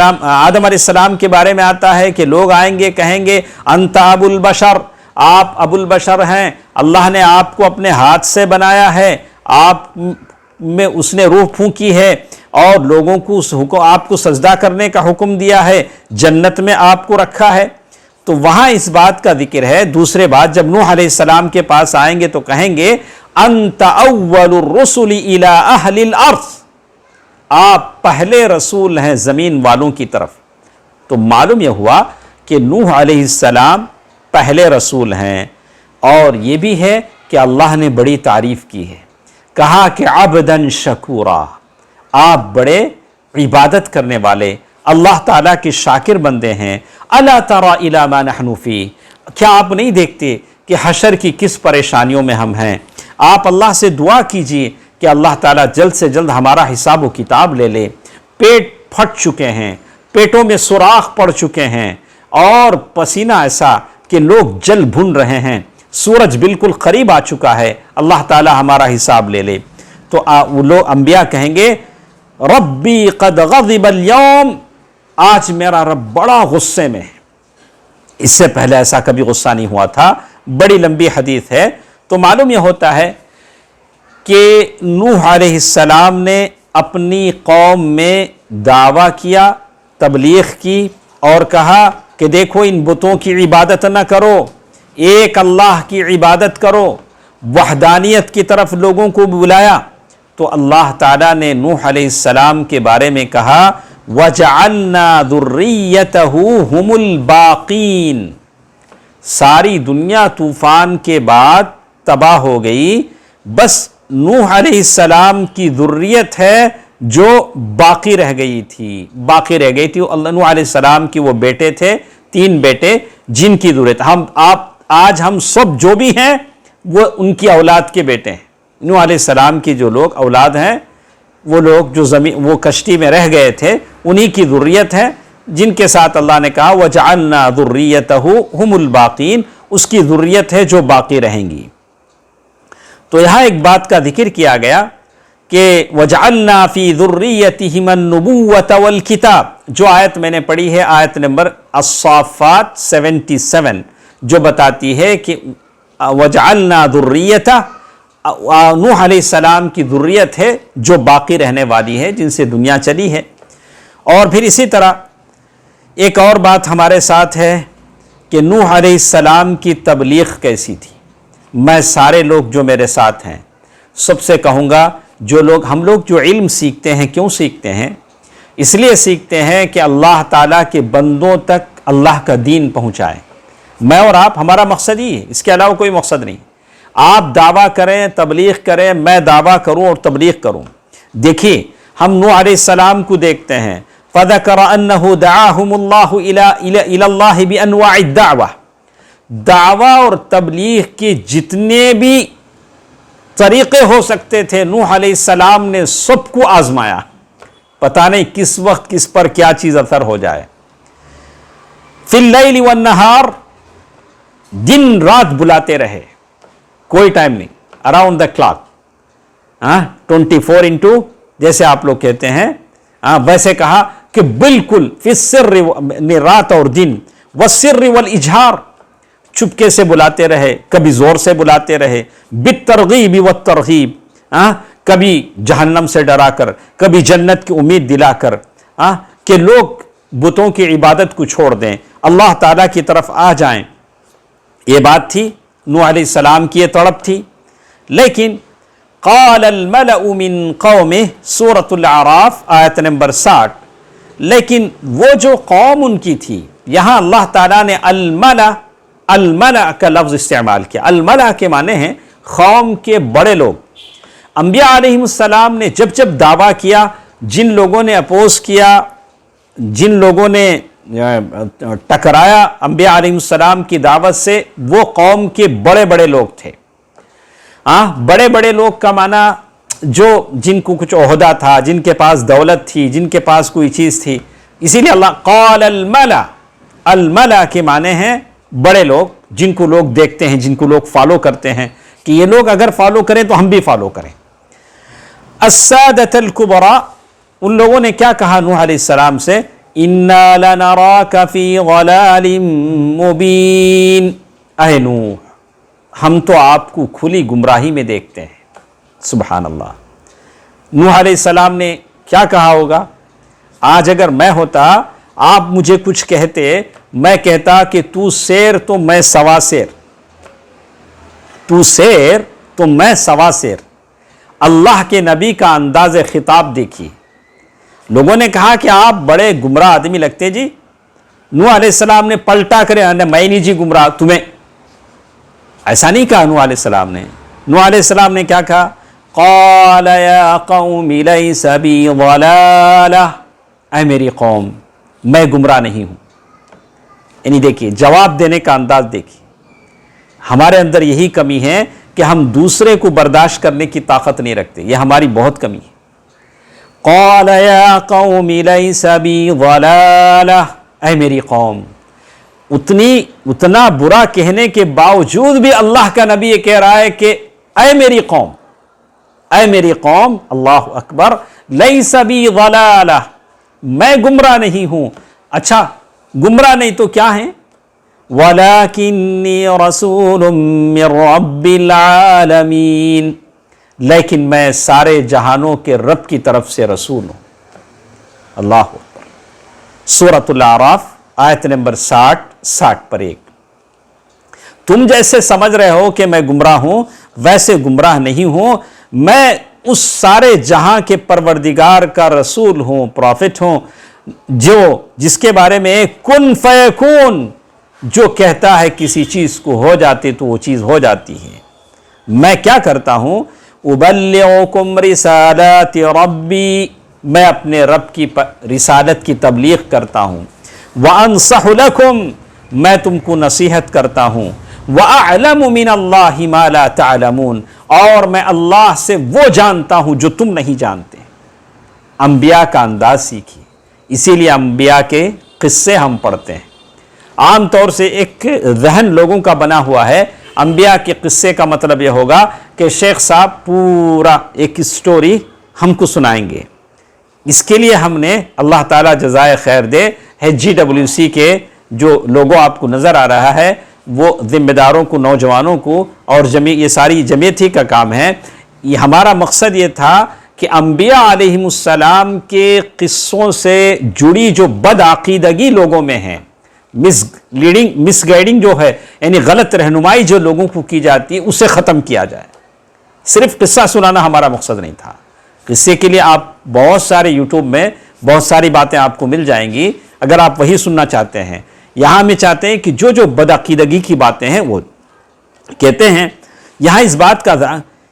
Speaker 1: السلام کے بارے میں آتا ہے کہ لوگ آئیں گے، کہیں گے انت ابو البشر، آپ ابو البشر ہیں، اللہ نے آپ کو اپنے ہاتھ سے بنایا ہے، آپ میں اس نے روح پھونکی ہے اور لوگوں کو آپ کو سجدہ کرنے کا حکم دیا ہے، جنت میں آپ کو رکھا ہے. تو وہاں اس بات کا ذکر ہے. دوسرے بات جب نوح علیہ السلام کے پاس آئیں گے تو کہیں گے انت اول الرسل الی اہل الارض، آپ پہلے رسول ہیں زمین والوں کی طرف. تو معلوم یہ ہوا کہ نوح علیہ السلام پہلے رسول ہیں. اور یہ بھی ہے کہ اللہ نے بڑی تعریف کی ہے، کہا کہ عبداً شکورا، آپ بڑے عبادت کرنے والے اللہ تعالیٰ کے شاکر بندے ہیں. الا تری الی ما نحن فی، کیا آپ نہیں دیکھتے کہ حشر کی کس پریشانیوں میں ہم ہیں. آپ اللہ سے دعا کیجئے کہ اللہ تعالیٰ جلد سے جلد ہمارا حساب و کتاب لے لے. پیٹ پھٹ چکے ہیں، پیٹوں میں سوراخ پڑ چکے ہیں اور پسینہ ایسا کہ لوگ جل بھن رہے ہیں، سورج بالکل قریب آ چکا ہے، اللہ تعالیٰ ہمارا حساب لے لے. تو وہ لوگ انبیاء کہیں گے ربی قد غضب اليوم، آج میرا رب بڑا غصے میں ہے. اس سے پہلے ایسا کبھی غصہ نہیں ہوا تھا. بڑی لمبی حدیث ہے. تو معلوم یہ ہوتا ہے کہ نوح علیہ السلام نے اپنی قوم میں دعویٰ کیا، تبلیغ کی اور کہا کہ دیکھو ان بتوں کی عبادت نہ کرو، ایک اللہ کی عبادت کرو. وحدانیت کی طرف لوگوں کو بلایا. تو اللہ تعالیٰ نے نوح علیہ السلام کے بارے میں کہا وَجَعَلْنَا ذُرِّيَّتَهُ هُمُ الْبَاقِينَ، ساری دنیا طوفان کے بعد تباہ ہو گئی، بس نوح علیہ السلام کی ذریت ہے جو باقی رہ گئی تھی. نوح علیہ السلام کی وہ بیٹے تھے، 3 بیٹے جن کی ذریت آج ہم سب جو بھی ہیں وہ ان کی اولاد کے بیٹے ہیں. نوح علیہ السلام کی جو لوگ اولاد ہیں، وہ لوگ جو وہ کشتی میں رہ گئے تھے، انہی کی ذریت ہے جن کے ساتھ اللہ نے کہا وَجَعَلْنَا ذُرِّيَّتَهُ هُمُ الْبَاقِينَ، اس کی ذریت ہے جو باقی رہیں گی. تو یہاں ایک بات کا ذکر کیا گیا کہ وَجَعَلْنَا فِي ذُرِّيَّتِهِمَ النُّبُوَّةَ وَالْكِتَابَ، جو آیت میں نے پڑھی ہے، آیت نمبر الصافات 77، جو بتاتی ہے کہ وَجَعَلْنَا ذُرِّيَّتَهُ، نوح علیہ السلام کی ذریت ہے جو باقی رہنے والی ہے، جن سے دنیا چلی ہے. اور پھر اسی طرح ایک اور بات ہمارے ساتھ ہے کہ نوح علیہ السلام کی تبلیغ کیسی تھی. میں سارے لوگ جو میرے ساتھ ہیں سب سے کہوں گا، ہم لوگ جو علم سیکھتے ہیں، کیوں سیکھتے ہیں؟ اس لیے سیکھتے ہیں کہ اللہ تعالیٰ کے بندوں تک اللہ کا دین پہنچائے. میں اور آپ، ہمارا مقصد ہی ہے، اس کے علاوہ کوئی مقصد نہیں. آپ دعویٰ کریں تبلیغ کریں، میں دعویٰ کروں اور تبلیغ کروں۔ دیکھیے ہم نوح علیہ السلام کو دیکھتے ہیں، فَذَكَرَ أَنَّهُ دَعَاهُمُ اللَّهُ إِلَى اللَّهِ بِأَنْوَاعِ الدَّعْوَةِ، دعویٰ اور تبلیغ کے جتنے بھی طریقے ہو سکتے تھے نوح علیہ السلام نے سب کو آزمایا، پتہ نہیں کس وقت کس پر کیا چیز اثر ہو جائے۔ فِي اللَّيْلِ وَالنَّهَارِ، دن رات بلاتے رہے، کوئی ٹائم نہیں، اراؤنڈ دا کلاک، 24 جیسے آپ لوگ کہتے ہیں، ویسے کہا کہ بالکل فی السر، رات اور دن، والسر والاجہار، چپکے سے بلاتے رہے، کبھی زور سے بلاتے رہے، بالترغیب والترغیب، کبھی جہنم سے ڈرا کر، کبھی جنت کی امید دلا کر، کہ لوگ بتوں کی عبادت کو چھوڑ دیں، اللہ تعالیٰ کی طرف آ جائیں۔ یہ بات تھی، نوح علیہ السلام کی یہ تڑپ تھی۔ لیکن قال الملأ من قومه، سورۃ الاعراف آیت نمبر 60، لیکن وہ جو قوم ان کی تھی، یہاں اللہ تعالیٰ نے الملأ کا لفظ استعمال کیا۔ الملأ کے معنی ہیں قوم کے بڑے لوگ۔ انبیاء علیہ السلام نے جب جب دعویٰ کیا، جن لوگوں نے اپوز کیا، جن لوگوں نے ٹکرایا انبیاء علیہ السلام کی دعوت سے، وہ قوم کے بڑے بڑے لوگ تھے۔ بڑے بڑے لوگ کا معنی جن کو کچھ عہدہ تھا، جن کے پاس دولت تھی، جن کے پاس کوئی چیز تھی، اسی لیے اللہ قال الملأ، الملأ کے معنی ہیں بڑے لوگ، جن کو لوگ دیکھتے ہیں، جن کو لوگ فالو کرتے ہیں، کہ یہ لوگ اگر فالو کریں تو ہم بھی فالو کریں۔ السادۃ الکبریٰ، ان لوگوں نے کیا کہا نوح علیہ السلام سے، اِنَّا لَنَرَاكَ فِي ضَلَالٍ مُبِينٍ، اے نوح ہم تو آپ کو کھلی گمراہی میں دیکھتے ہیں۔ سبحان اللہ، نوح علیہ السلام نے کیا کہا ہوگا؟ آج اگر میں ہوتا، آپ مجھے کچھ کہتے، میں کہتا کہ تو سیر تو میں سوا سیر، تو سیر تو میں سوا سیر۔ اللہ کے نبی کا انداز خطاب دیکھیے، لوگوں نے کہا کہ آپ بڑے گمراہ آدمی لگتے جی۔ نوح علیہ السلام نے پلٹا کرے، میں نہیں جی گمراہ، تمہیں ایسا نہیں کہا نوح علیہ السلام نے۔ نوح علیہ السلام نے کیا کہا؟ قال یا قوم لیس بی ضلالہ، اے میری قوم میں گمراہ نہیں ہوں۔ یعنی دیکھیے جواب دینے کا انداز دیکھیے، ہمارے اندر یہی کمی ہے کہ ہم دوسرے کو برداشت کرنے کی طاقت نہیں رکھتے، یہ ہماری بہت کمی ہے۔ قال یا قوم لیس بی ضلالہ، اے میری قوم، اتنا برا کہنے کے باوجود بھی اللہ کا نبی یہ کہہ رہا ہے کہ اے میری قوم، اے میری قوم، اللہ اکبر، لیس بی ضلالہ، میں گمراہ نہیں ہوں۔ اچھا گمراہ نہیں تو کیا ہیں؟ وَلَكِنِّي رَسُولٌ مِّن رَّبِّ الْعَالَمِينَ، لیکن میں سارے جہانوں کے رب کی طرف سے رسول ہوں۔ اللہ اکبر، سورۃ الاعراف آیت نمبر 60 پر 1۔ تم جیسے سمجھ رہے ہو کہ میں گمراہ ہوں، ویسے گمراہ نہیں ہوں، میں اس سارے جہاں کے پروردگار کا رسول ہوں، پروفٹ ہوں، جس کے بارے میں کن فیکون، جو کہتا ہے کسی چیز کو ہو جاتی تو وہ چیز ہو جاتی ہے۔ میں کیا کرتا ہوں؟ ابلغکم رسالات ربی، میں اپنے رب کی رسالت کی تبلیغ کرتا ہوں۔ وانصح لکم، میں تم کو نصیحت کرتا ہوں۔ واعلم من اللہ ما لا تعلمون، اور میں اللہ سے وہ جانتا ہوں جو تم نہیں جانتے۔ انبیاء کا انداز سیکھیے، اسی لیے انبیاء کے قصے ہم پڑھتے ہیں۔ عام طور سے ایک ذہن لوگوں کا بنا ہوا ہے، انبیاء کے قصے کا مطلب یہ ہوگا کہ شیخ صاحب پورا ایک سٹوری ہم کو سنائیں گے۔ اس کے لیے ہم نے، اللہ تعالیٰ جزائے خیر دے، GWC کے جو لوگو آپ کو نظر آ رہا ہے، وہ ذمہ داروں کو، نوجوانوں کو، اور یہ ساری جمعیت ہی کا کام ہے۔ یہ ہمارا مقصد یہ تھا کہ انبیاء علیہم السلام کے قصوں سے جڑی جو بدعقیدگی لوگوں میں ہے، مس گائیڈنگ جو ہے، یعنی غلط رہنمائی جو لوگوں کو کی جاتی ہے، اسے ختم کیا جائے۔ صرف قصہ سنانا ہمارا مقصد نہیں تھا۔ قصے کے لیے آپ بہت سارے یوٹیوب میں بہت ساری باتیں آپ کو مل جائیں گی، اگر آپ وہی سننا چاہتے ہیں۔ یہاں میں چاہتے ہیں کہ جو بدعقیدگی کی باتیں ہیں وہ کہتے ہیں یہاں اس بات کا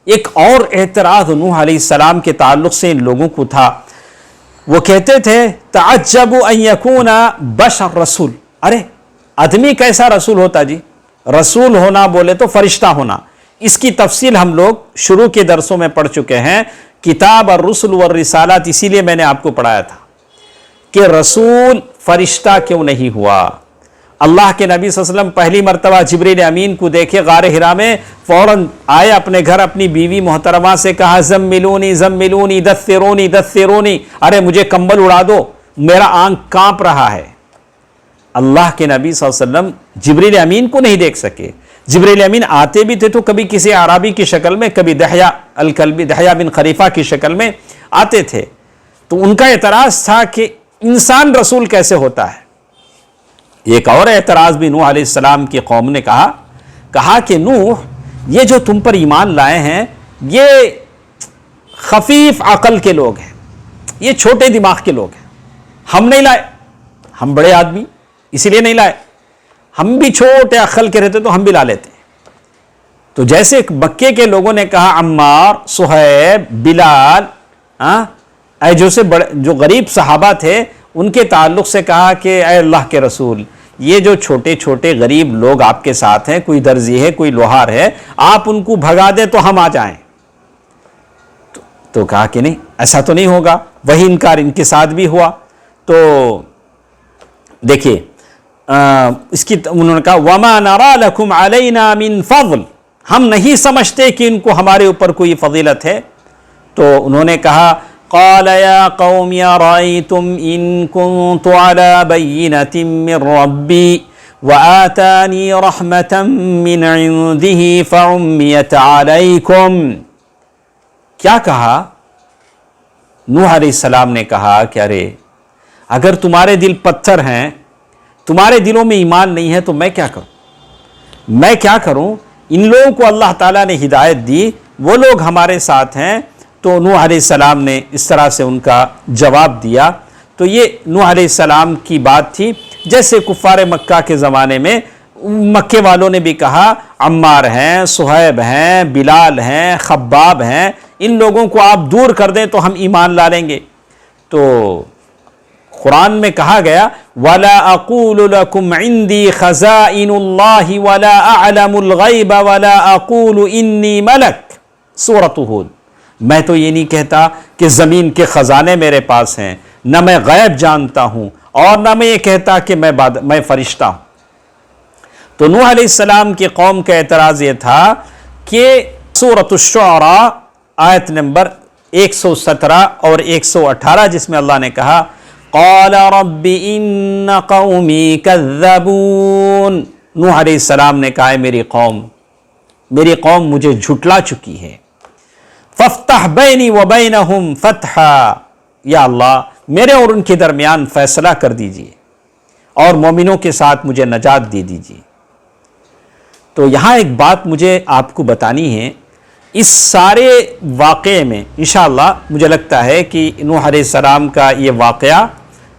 Speaker 1: ایک اور اعتراض نوح علیہ السلام کے تعلق سے ان لوگوں کو تھا. وہ کہتے تھے تعجب ان یکون بشر رسول. ارے آدمی کیسا رسول ہوتا جی؟ رسول ہونا بولے تو فرشتہ ہونا. اس کی تفصیل ہم لوگ شروع کے درسوں میں پڑھ چکے ہیں. کتاب الرسل والرسالات، اسی لیے میں نے آپ کو پڑھایا تھا کہ رسول فرشتہ کیوں نہیں ہوا. اللہ کے نبی صلی اللہ علیہ وسلم پہلی مرتبہ جبریل امین کو دیکھے غار حرا میں، فوراً آئے اپنے گھر، اپنی بیوی محترمہ سے کہا زملونی زملونی دثرونی دثرونی، ارے مجھے کمبل اڑا دو، میرا آنکھ کانپ رہا ہے. اللہ کے نبی صلی اللہ علیہ وسلم جبریل امین کو نہیں دیکھ سکے. جبریل امین آتے بھی تھے تو کبھی کسی اعرابی کی شکل میں، کبھی دحیہ الکلبی، دحیہ بن خریفہ کی شکل میں آتے تھے. تو ان کا اعتراض تھا کہ انسان رسول کیسے ہوتا ہے. ایک اور اعتراض بھی نوح علیہ السلام کی قوم نے کہا کہ نوح، یہ جو تم پر ایمان لائے ہیں یہ خفیف عقل کے لوگ ہیں، یہ چھوٹے دماغ کے لوگ ہیں، ہم نہیں لائے، ہم بڑے آدمی اسی لیے نہیں لائے، ہم بھی چھوٹے عقل کے رہتے تو ہم بھی لا لیتے. تو جیسے مکے کے لوگوں نے کہا عمار، صہیب، بلال، جو غریب صحابہ تھے ان کے تعلق سے کہا کہ اے اللہ کے رسول، یہ جو چھوٹے چھوٹے غریب لوگ آپ کے ساتھ ہیں، کوئی درزی ہے، کوئی لوہار ہے، آپ ان کو بھگا دیں تو ہم آ جائیں. تو کہا کہ نہیں، ایسا تو نہیں ہوگا. وہی انکار ان کے ساتھ بھی ہوا. تو دیکھیے اس کی انہوں نے کہا وَمَا نَرَى لَكُمْ عَلَيْنَا مِن فَضْلٍ، ہم نہیں سمجھتے کہ ان کو ہمارے اوپر کوئی فضیلت ہے. تو انہوں نے کہا قال يا قوم رأيتم إن كنت على بينة من ربي وآتاني رحمة من عنده فعميت عليكم. کیا کہا نوح علیہ السلام نے؟ کہا کہ ارے اگر تمہارے دل پتھر ہیں، تمہارے دلوں میں ایمان نہیں ہے تو میں کیا کروں؟ ان لوگوں کو اللہ تعالیٰ نے ہدایت دی، وہ لوگ ہمارے ساتھ ہیں. تو نوح علیہ السلام نے اس طرح سے ان کا جواب دیا. تو یہ نوح علیہ السلام کی بات تھی. جیسے کفار مکہ کے زمانے میں مکے والوں نے بھی کہا عمار ہیں، صہیب ہیں، بلال ہیں، خباب ہیں، ان لوگوں کو آپ دور کر دیں تو ہم ایمان لا لیں گے. تو قرآن میں کہا گیا وَلَا أَقُولُ لَكُمْ عِنْدِي خَزَائِنُ اللَّهِ وَلَا أَعْلَمُ الْغَيْبَ وَلَا أَقُولُ إِنِّي مَلَكٌ. سورۃ ہود. میں تو یہ نہیں کہتا کہ زمین کے خزانے میرے پاس ہیں، نہ میں غیب جانتا ہوں، اور نہ میں یہ کہتا کہ میں فرشتہ ہوں. تو نوح علیہ السلام کی قوم کا اعتراض یہ تھا کہ سورۃ الشعراء آیت نمبر 117 اور 118 جس میں اللہ نے کہا قال رب ان قومی کذبون. نوح علیہ السلام نے کہا میری قوم مجھے جھٹلا چکی ہے. فافتح بینی وبینہم فتحا، یا اللہ میرے اور ان کے درمیان فیصلہ کر دیجئے اور مومنوں کے ساتھ مجھے نجات دے دیجئے. تو یہاں ایک بات مجھے آپ کو بتانی ہے. اس سارے واقعے میں انشاءاللہ مجھے لگتا ہے کہ نوح علیہ السلام کا یہ واقعہ،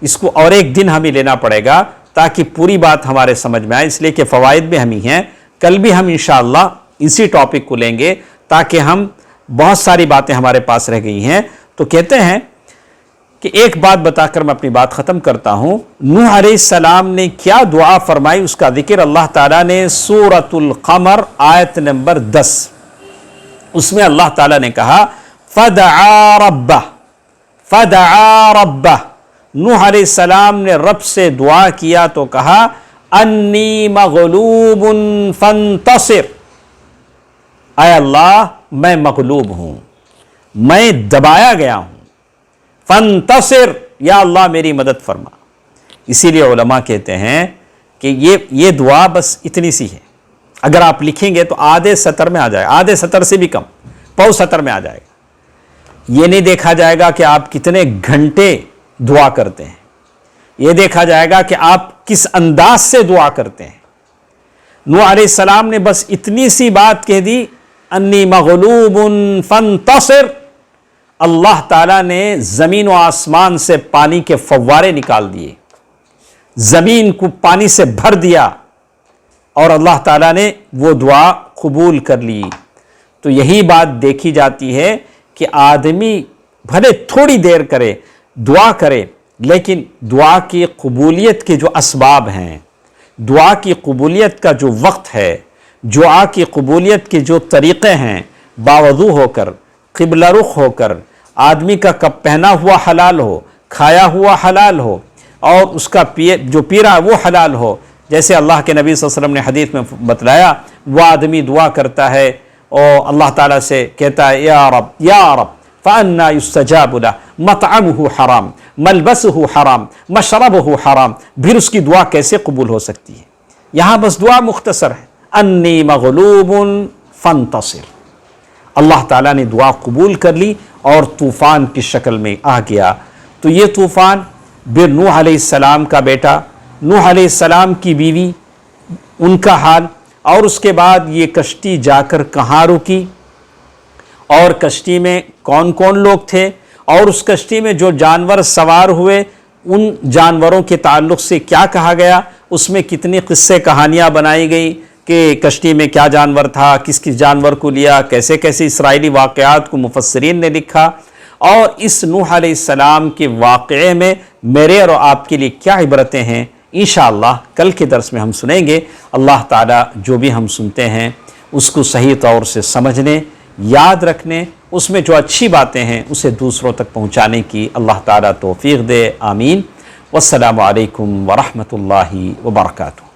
Speaker 1: اس کو اور ایک دن ہمیں لینا پڑے گا تاکہ پوری بات ہمارے سمجھ میں آئے، اس لیے کہ فوائد بھی ہم ہی ہیں. کل بھی ہم انشاءاللہ اسی ٹاپک کو لیں گے تاکہ ہم بہت ساری باتیں ہمارے پاس رہ گئی ہیں. تو کہتے ہیں کہ ایک بات بتا کر میں اپنی بات ختم کرتا ہوں. نوح علیہ السلام نے کیا دعا فرمائی اس کا ذکر اللہ تعالیٰ نے سورۃ القمر آیت نمبر 10، اس میں اللہ تعالیٰ نے کہا فدعا ربہ. نوح علیہ السلام نے رب سے دعا کیا تو کہا انی مغلوب فانتصر، اے اللہ میں مغلوب ہوں، میں دبایا گیا ہوں. فانتصر، یا اللہ میری مدد فرما. اسی لیے علماء کہتے ہیں کہ یہ دعا بس اتنی سی ہے، اگر آپ لکھیں گے تو آدھے سطر میں آ جائے گا، آدھے سطر سے بھی کم، پاؤ سطر میں آ جائے گا. یہ نہیں دیکھا جائے گا کہ آپ کتنے گھنٹے دعا کرتے ہیں، یہ دیکھا جائے گا کہ آپ کس انداز سے دعا کرتے ہیں. نوح علیہ السلام نے بس اتنی سی بات کہہ دی انی مغلوب فانتصر. اللہ تعالیٰ نے زمین و آسمان سے پانی کے فوارے نکال دیے، زمین کو پانی سے بھر دیا، اور اللہ تعالیٰ نے وہ دعا قبول کر لی. تو یہی بات دیکھی جاتی ہے کہ آدمی بھلے تھوڑی دیر کرے، دعا کرے، لیکن دعا کی قبولیت کے جو اسباب ہیں، دعا کی قبولیت کا جو وقت ہے، دعا کی قبولیت کے جو طریقے ہیں، باوضو ہو کر، قبلہ رخ ہو کر، آدمی کا کب پہنا ہوا حلال ہو، کھایا ہوا حلال ہو، اور اس کا جو پیرا وہ حلال ہو، جیسے اللہ کے نبی صلی اللہ علیہ وسلم نے حدیث میں بتلایا، وہ آدمی دعا کرتا ہے اور اللہ تعالیٰ سے کہتا ہے یا رب فَأَنَّا يُسْتَجَابُ لَهُ مَطْعَمُهُ حرام ملبسه حرام مشربه حرام، پھر اس کی دعا کیسے قبول ہو سکتی ہے؟ یہاں بس دعا مختصر ہے، انی مغلوب فانتصر، اللہ تعالیٰ نے دعا قبول کر لی اور طوفان کی شکل میں آ گیا۔ تو یہ طوفان پھر نوح علیہ السلام کا بیٹا، نوح علیہ السلام کی بیوی، ان کا حال، اور اس کے بعد یہ کشتی جا کر کہاں رکی، اور کشتی میں کون کون لوگ تھے، اور اس کشتی میں جو جانور سوار ہوئے ان جانوروں کے تعلق سے کیا کہا گیا، اس میں کتنی قصے کہانیاں بنائی گئی کہ کشتی میں کیا جانور تھا، کس کس جانور کو لیا، کیسے کیسے اسرائیلی واقعات کو مفسرین نے لکھا، اور اس نوح علیہ السلام کے واقعے میں میرے اور آپ کے لیے کیا عبرتیں ہیں، انشاءاللہ کل کے درس میں ہم سنیں گے۔ اللہ تعالیٰ جو بھی ہم سنتے ہیں اس کو صحیح طور سے سمجھنے، یاد رکھنے، اس میں جو اچھی باتیں ہیں اسے دوسروں تک پہنچانے کی اللہ تعالیٰ توفیق دے، آمین۔ والسلام علیکم ورحمۃ اللہ وبرکاتہ۔